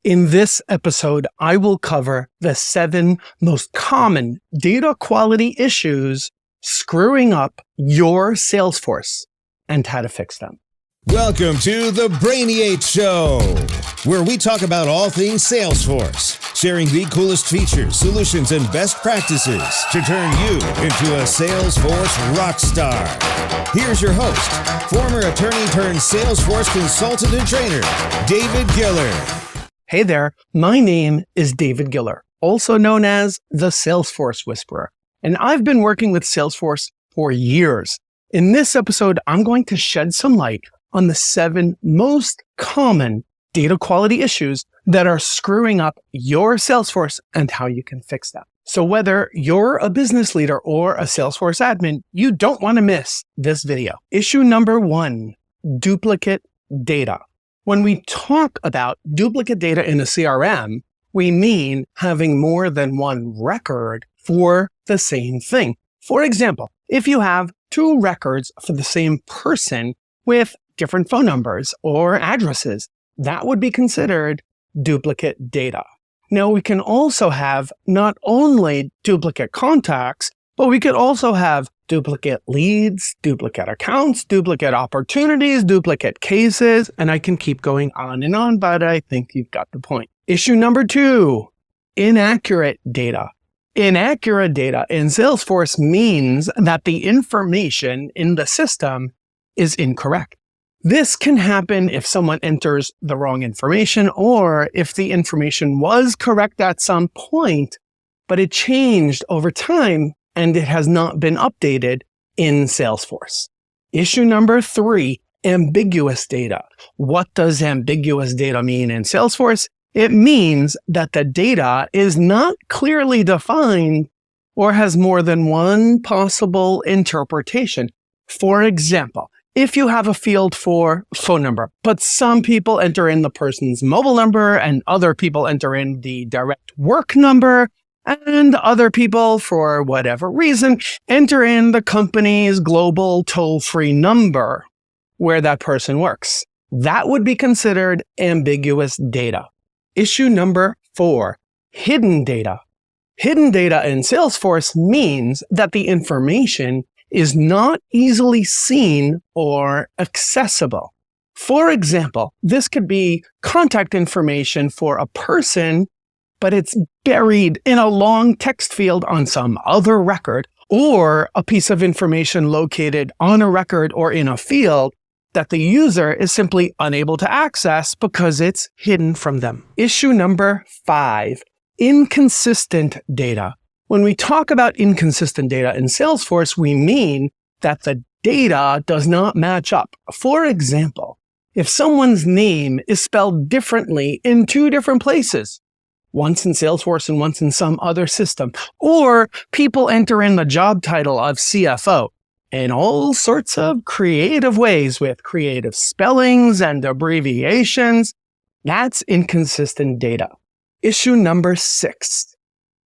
In this episode, I will cover the 7 most common data quality issues screwing up your Salesforce and how to fix them. Welcome to the Brainiate Show, where we talk about all things Salesforce, sharing the coolest features, solutions, and best practices to turn you into a Salesforce rock star. Here's your host, former attorney turned Salesforce consultant and trainer, David Giller. Hey there, my name is David Giller, also known as the Salesforce Whisperer, and I've been working with Salesforce for years. In this episode, I'm going to shed some light on the 7 most common data quality issues that are screwing up your Salesforce and how you can fix them. So whether you're a business leader or a Salesforce admin, you don't want to miss this video. Issue number 1, duplicate data. When we talk about duplicate data in a CRM, we mean having more than one record for the same thing. For example, if you have 2 records for the same person with different phone numbers or addresses, that would be considered duplicate data. Now, we can also have not only duplicate contacts, but we could also have duplicate leads, duplicate accounts, duplicate opportunities, duplicate cases, and I can keep going on, but I think you've got the point. Issue number 2, inaccurate data. Inaccurate data in Salesforce means that the information in the system is incorrect. This can happen if someone enters the wrong information or if the information was correct at some point, but it changed over time and it has not been updated in Salesforce. Issue number 3, ambiguous data. What does ambiguous data mean in Salesforce? It means that the data is not clearly defined or has more than one possible interpretation. For example, if you have a field for phone number, but some people enter in the person's mobile number and other people enter in the direct work number, and other people, for whatever reason, enter in the company's global toll-free number where that person works. That would be considered ambiguous data. Issue number 4, hidden data. Hidden data in Salesforce means that the information is not easily seen or accessible. For example, this could be contact information for a person, but it's buried in a long text field on some other record, or a piece of information located on a record or in a field that the user is simply unable to access because it's hidden from them. Issue number 5, inconsistent data. When we talk about inconsistent data in Salesforce, we mean that the data does not match up. For example, if someone's name is spelled differently in 2 different places, once in Salesforce and once in some other system, or people enter in the job title of CFO in all sorts of creative ways with creative spellings and abbreviations, that's inconsistent data. Issue number 6,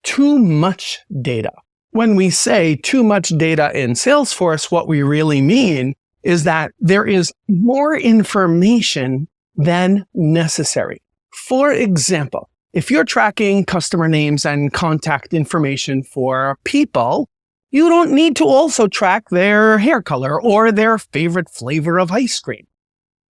too much data. When we say too much data in Salesforce, what we really mean is that there is more information than necessary. For example, if you're tracking customer names and contact information for people, you don't need to also track their hair color or their favorite flavor of ice cream.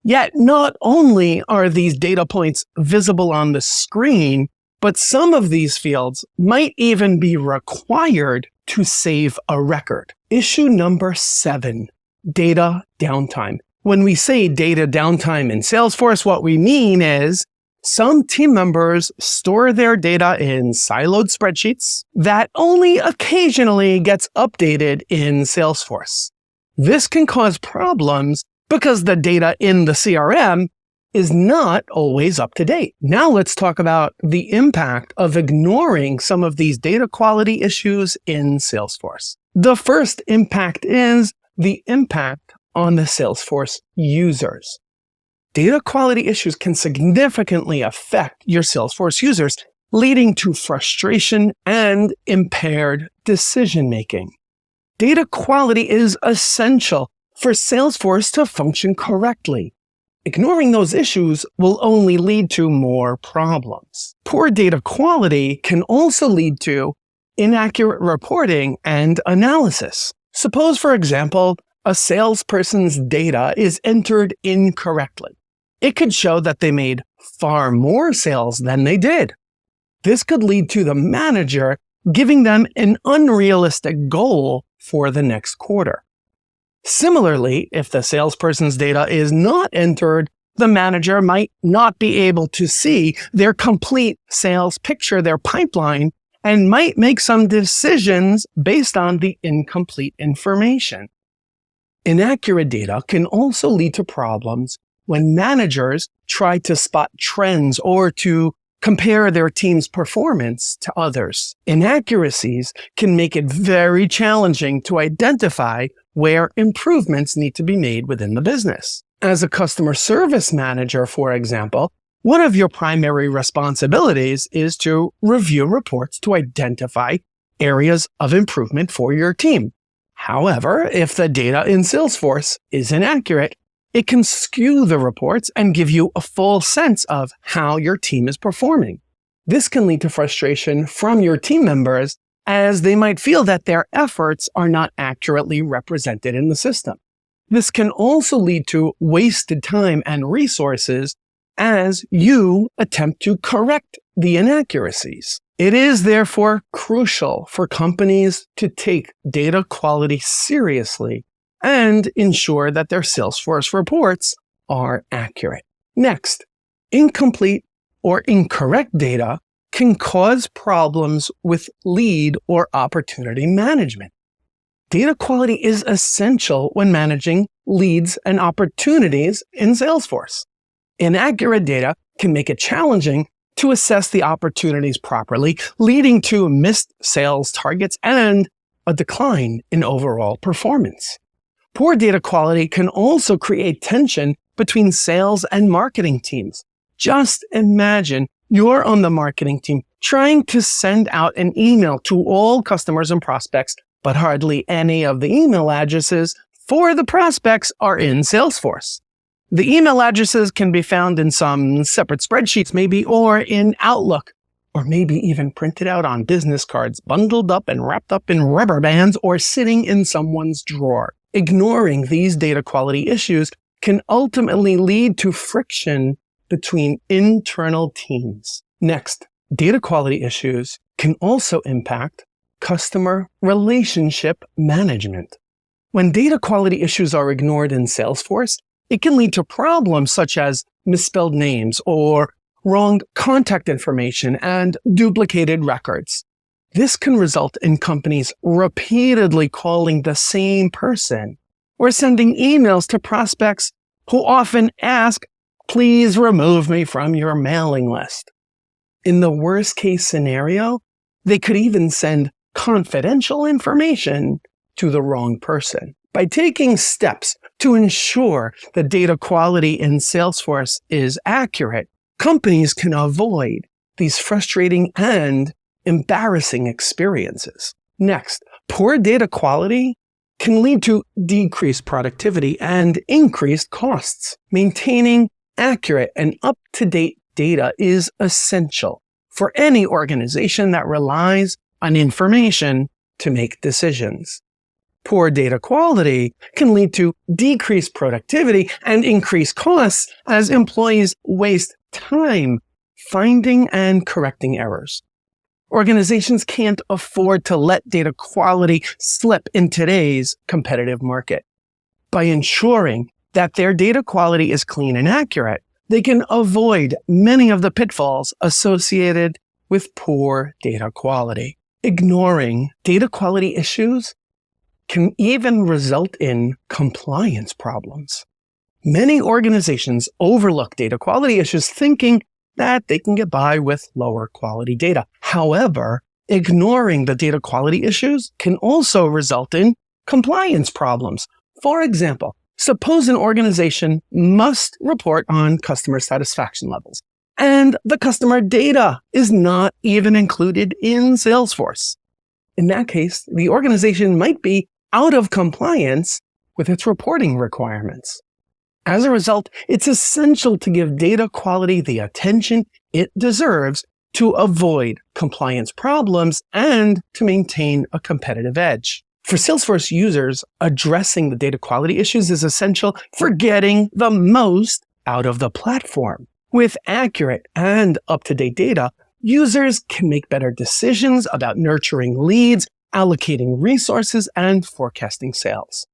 Yet, not only are these data points visible on the screen, but some of these fields might even be required to save a record. Issue number 7, data downtime. When we say data downtime in Salesforce, what we mean is some team members store their data in siloed spreadsheets that only occasionally gets updated in Salesforce. This can cause problems because the data in the CRM is not always up to date. Now let's talk about the impact of ignoring some of these data quality issues in Salesforce. The first impact is the impact on the Salesforce users. Data quality issues can significantly affect your Salesforce users, leading to frustration and impaired decision-making. Data quality is essential for Salesforce to function correctly. Ignoring those issues will only lead to more problems. Poor data quality can also lead to inaccurate reporting and analysis. Suppose, for example, a salesperson's data is entered incorrectly. It could show that they made far more sales than they did. This could lead to the manager giving them an unrealistic goal for the next quarter. Similarly, if the salesperson's data is not entered, the manager might not be able to see their complete sales picture, their pipeline, and might make some decisions based on the incomplete information. Inaccurate data can also lead to problems when managers try to spot trends or to compare their team's performance to others. Inaccuracies can make it very challenging to identify where improvements need to be made within the business. As a customer service manager, for example, one of your primary responsibilities is to review reports to identify areas of improvement for your team. However, if the data in Salesforce is inaccurate, it can skew the reports and give you a full sense of how your team is performing. This can lead to frustration from your team members as they might feel that their efforts are not accurately represented in the system. This can also lead to wasted time and resources as you attempt to correct the inaccuracies. It is therefore crucial for companies to take data quality seriously and ensure that their Salesforce reports are accurate. Next, incomplete or incorrect data can cause problems with lead or opportunity management. Data quality is essential when managing leads and opportunities in Salesforce. Inaccurate data can make it challenging to assess the opportunities properly, leading to missed sales targets and a decline in overall performance. Poor data quality can also create tension between sales and marketing teams. Just imagine you're on the marketing team trying to send out an email to all customers and prospects, but hardly any of the email addresses for the prospects are in Salesforce. The email addresses can be found in some separate spreadsheets maybe, or in Outlook, or maybe even printed out on business cards, bundled up and wrapped up in rubber bands, or sitting in someone's drawer. Ignoring these data quality issues can ultimately lead to friction between internal teams. Next, data quality issues can also impact customer relationship management. When data quality issues are ignored in Salesforce, it can lead to problems such as misspelled names or wrong contact information and duplicated records. This can result in companies repeatedly calling the same person or sending emails to prospects who often ask, "Please remove me from your mailing list." In the worst case scenario, they could even send confidential information to the wrong person. By taking steps to ensure the data quality in Salesforce is accurate, companies can avoid these frustrating and embarrassing experiences. Next, poor data quality can lead to decreased productivity and increased costs. Maintaining accurate and up-to-date data is essential for any organization that relies on information to make decisions. Poor data quality can lead to decreased productivity and increased costs as employees waste time finding and correcting errors. Organizations can't afford to let data quality slip in today's competitive market. By ensuring that their data quality is clean and accurate, they can avoid many of the pitfalls associated with poor data quality. Ignoring data quality issues can even result in compliance problems. Many organizations overlook data quality issues thinking that they can get by with lower quality data. However, ignoring the data quality issues can also result in compliance problems. For example, suppose an organization must report on customer satisfaction levels, and the customer data is not even included in Salesforce. In that case, the organization might be out of compliance with its reporting requirements. As a result, it's essential to give data quality the attention it deserves to avoid compliance problems and to maintain a competitive edge. For Salesforce users, addressing the data quality issues is essential for getting the most out of the platform. With accurate and up-to-date data, users can make better decisions about nurturing leads, allocating resources, and forecasting sales.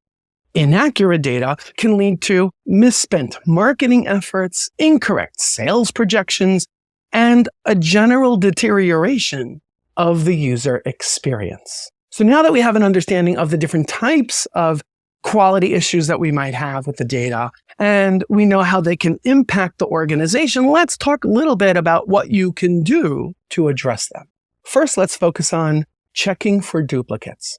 Inaccurate data can lead to misspent marketing efforts, incorrect sales projections, and a general deterioration of the user experience. So now that we have an understanding of the different types of quality issues that we might have with the data, and we know how they can impact the organization, let's talk a little bit about what you can do to address them. First, let's focus on checking for duplicates.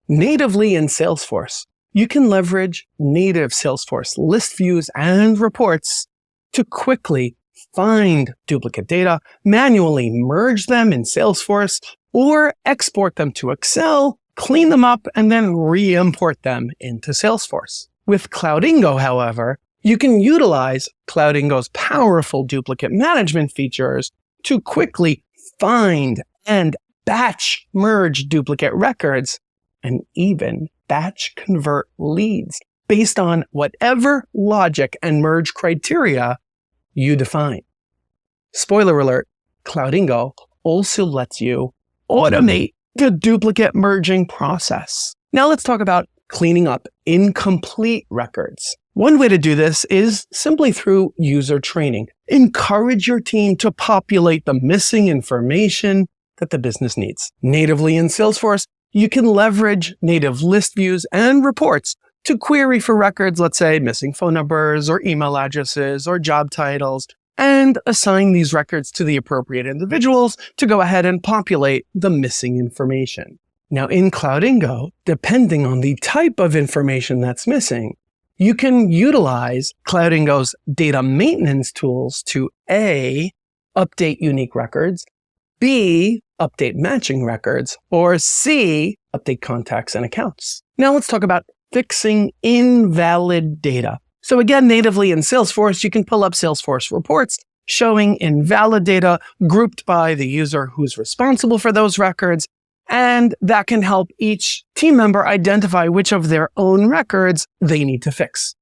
Natively in Salesforce, you can leverage native Salesforce list views and reports to quickly find duplicate data, manually merge them in Salesforce, or export them to Excel, clean them up, and then re-import them into Salesforce. With Cloudingo, however, you can utilize Cloudingo's powerful duplicate management features to quickly find and batch merge duplicate records and even batch convert leads based on whatever logic and merge criteria you define. Spoiler alert, Cloudingo also lets you automate the duplicate merging process. Now let's talk about cleaning up incomplete records. One way to do this is simply through user training. Encourage your team to populate the missing information that the business needs. Natively in Salesforce, you can leverage native list views and reports to query for records, let's say missing phone numbers or email addresses or job titles, and assign these records to the appropriate individuals to go ahead and populate the missing information. Now in Cloudingo, depending on the type of information that's missing, you can utilize Cloudingo's data maintenance tools to A, update unique records, B, update matching records, or C, update contacts and accounts. Now let's talk about fixing invalid data. So again, natively in Salesforce, you can pull up Salesforce reports showing invalid data grouped by the user who's responsible for those records, and that can help each team member identify which of their own records they need to fix.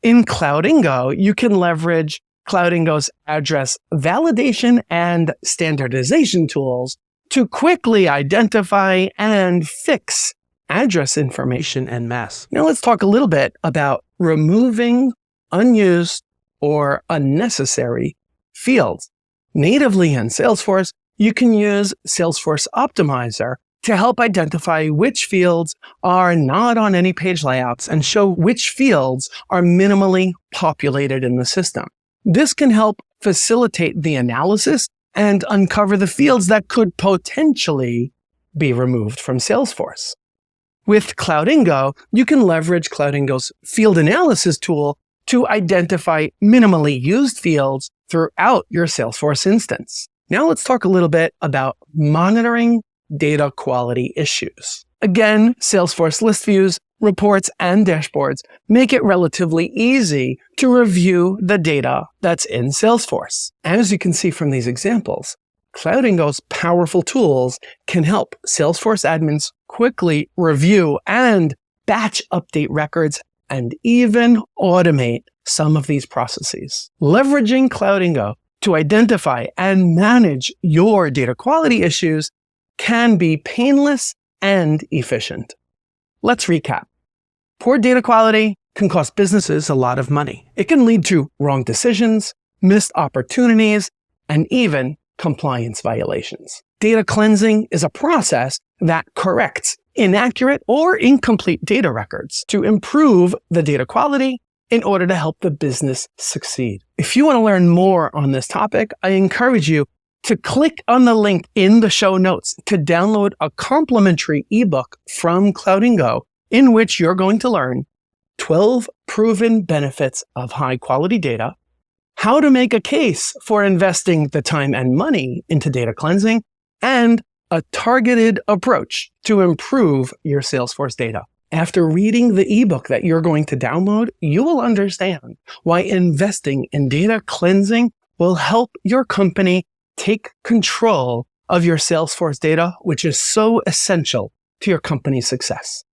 In Cloudingo, you can leverage Cloudingo's address validation and standardization tools to quickly identify and fix address information en masse. Now let's talk a little bit about removing unused or unnecessary fields. Natively in Salesforce, you can use Salesforce Optimizer to help identify which fields are not on any page layouts and show which fields are minimally populated in the system. This can help facilitate the analysis and uncover the fields that could potentially be removed from Salesforce. With Cloudingo, you can leverage Cloudingo's field analysis tool to identify minimally used fields throughout your Salesforce instance. Now let's talk a little bit about monitoring data quality issues. Again, Salesforce list views, reports, and dashboards make it relatively easy to review the data that's in Salesforce. As you can see from these examples, Cloudingo's powerful tools can help Salesforce admins quickly review and batch update records and even automate some of these processes. Leveraging Cloudingo to identify and manage your data quality issues can be painless and efficient. Let's recap. Poor data quality can cost businesses a lot of money. It can lead to wrong decisions, missed opportunities, and even compliance violations. Data cleansing is a process that corrects inaccurate or incomplete data records to improve the data quality in order to help the business succeed. If you want to learn more on this topic, I encourage you to click on the link in the show notes to download a complimentary ebook from Cloudingo in which you're going to learn 12 proven benefits of high quality data, how to make a case for investing the time and money into data cleansing, and a targeted approach to improve your Salesforce data. After reading the ebook that you're going to download, you will understand why investing in data cleansing will help your company take control of your Salesforce data, which is so essential to your company's success.